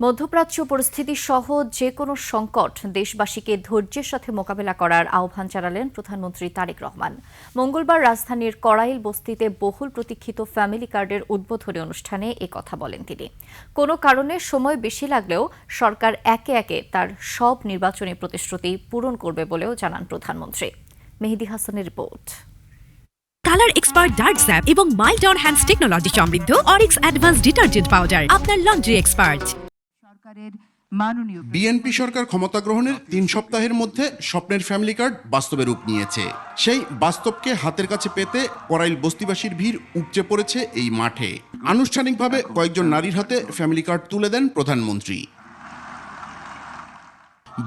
মধ্যপ্রাচ্য পরিস্থিতি সহ যে কোনো সংকট দেশবাসীকে ধৈর্যের সাথে মোকাবেলা করার আহ্বান জানালেন প্রধানমন্ত্রী তারেক রহমান। মঙ্গলবার রাজধানীর কড়াইল বস্তিতে বহুল প্রতীক্ষিত ফ্যামিলি কার্ডের উদ্বোধনী অনুষ্ঠানে কথা বলেন তিনি। কোনো কারণে সময় বেশি লাগলেও সরকার একে একে তার সব নির্বাচনী প্রতিশ্রুতি পূরণ করবে বলেও জানান প্রধানমন্ত্রী। মেহেদী হাসানের report. Colour expert dark sap এবং মাইল্ড অন হ্যান্ডস টেকনোলজি সমৃদ্ধ অরিক্স অ্যাডভান্স ডিটারজেন্ট পাউডার আপনার লন্ড্রি এক্সপার্ট। বিএনপি সরকার ক্ষমতা গ্রহণের ৩ সপ্তাহের মধ্যে স্বপ্নের ফ্যামিলি কার্ড বাস্তবে রূপ নিয়েছে। সেই বাস্তবকে হাতের কাছে পেতে কড়াইল বস্তিবাসীর ভিড় উপচে পড়েছে এই মাঠে। আনুষ্ঠানিকভাবে কয়েকজন নারীর হাতে ফ্যামিলি কার্ড তুলে দেন প্রধানমন্ত্রী।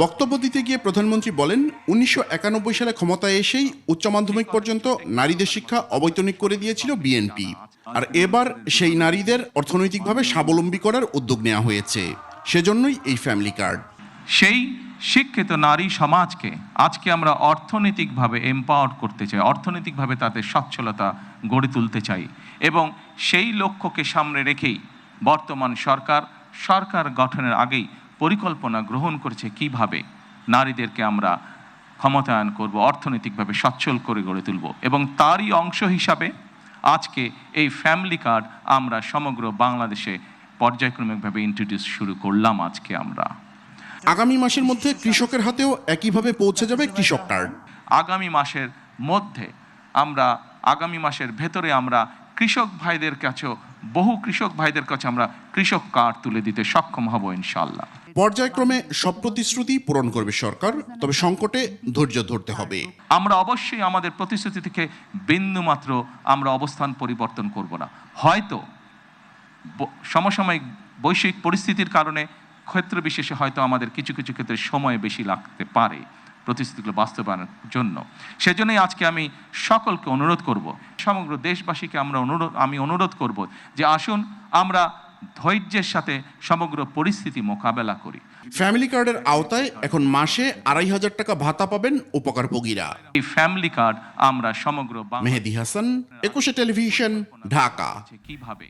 বক্তব্য দিতে গিয়ে প্রধানমন্ত্রী বলেন, ১৯৯১ সালে ক্ষমতায় এসেই উচ্চ মাধ্যমিক পর্যন্ত নারীদের শিক্ষা অবৈতনিক করে দিয়েছিল বিএনপি। আর এবার সেই নারীদের অর্থনৈতিকভাবে স্বাবলম্বী করার উদ্যোগ নেওয়া হয়েছে। সেজন্যই এই ফ্যামিলি কার্ড। সেই শিক্ষিত নারী সমাজকে আজকে আমরা অর্থনৈতিকভাবে এম্পাওয়ার করতে চাই, অর্থনৈতিকভাবে তাদের সচ্ছলতা গড়ে তুলতে চাই এবং সেই লক্ষ্যকে সামনে রেখেই বর্তমান সরকার গঠনের আগেই পরিকল্পনা গ্রহণ করেছে কিভাবে নারীদেরকে আমরা ক্ষমতায়ন করব, অর্থনৈতিকভাবে সচ্ছল করে গড়ে তুলব এবং তারই অংশ হিসাবে আজকে এই ফ্যামিলি কার্ড আমরা সমগ্র বাংলাদেশে পর্যায়ক্রমিকভাবে ইন্ট্রোডিউস শুরু করলাম। আজকে আমরা আগামী মাসের মধ্যে কৃষকের হাতেও একইভাবে পৌঁছে যাবে কৃষক কার্ড। আগামী মাসের ভেতরে আমরা কৃষক ভাইদের কাছেও বহু কৃষক ভাইদের কাছে আমরা কৃষক কার্ড তুলে দিতে সক্ষম হব ইনশাআল্লাহ। পর্যায়ক্রমে সব প্রতিশ্রুতি পূরণ করবে সরকার, তবে সংকটে ধৈর্য ধরতে হবে। আমরা অবশ্যই আমাদের প্রতিশ্রুতি থেকে বিন্দুমাত্র আমরা অবস্থান পরিবর্তন করব না। হয়তো সমসাময়িক বৈশ্বিক পরিস্থিতির কারণে ক্ষেত্র বিশেষে হয়তো আমাদের কিছু কিছু ক্ষেত্রে সময় বেশি লাগতে পারে প্রতিশ্রুতিগুলো বাস্তবায়নের জন্য। সেজন্যই আজকে আমি সকলকে অনুরোধ করব, সমগ্র দেশবাসীকে আমি অনুরোধ করব যে আসুন আমরা ধৈর্যের সাথে সমগ্র পরিস্থিতি মোকাবেলা করি। ফ্যামিলি কার্ডের আওতায় এখন মাসে ২৫০০ টাকা ভাতা পাবেন উপকারভোগীরা। এই ফ্যামিলি কার্ড আমরা সমগ্র মেহেদী হাসান, ২১ টেলিভিশন, ঢাকা। কিভাবে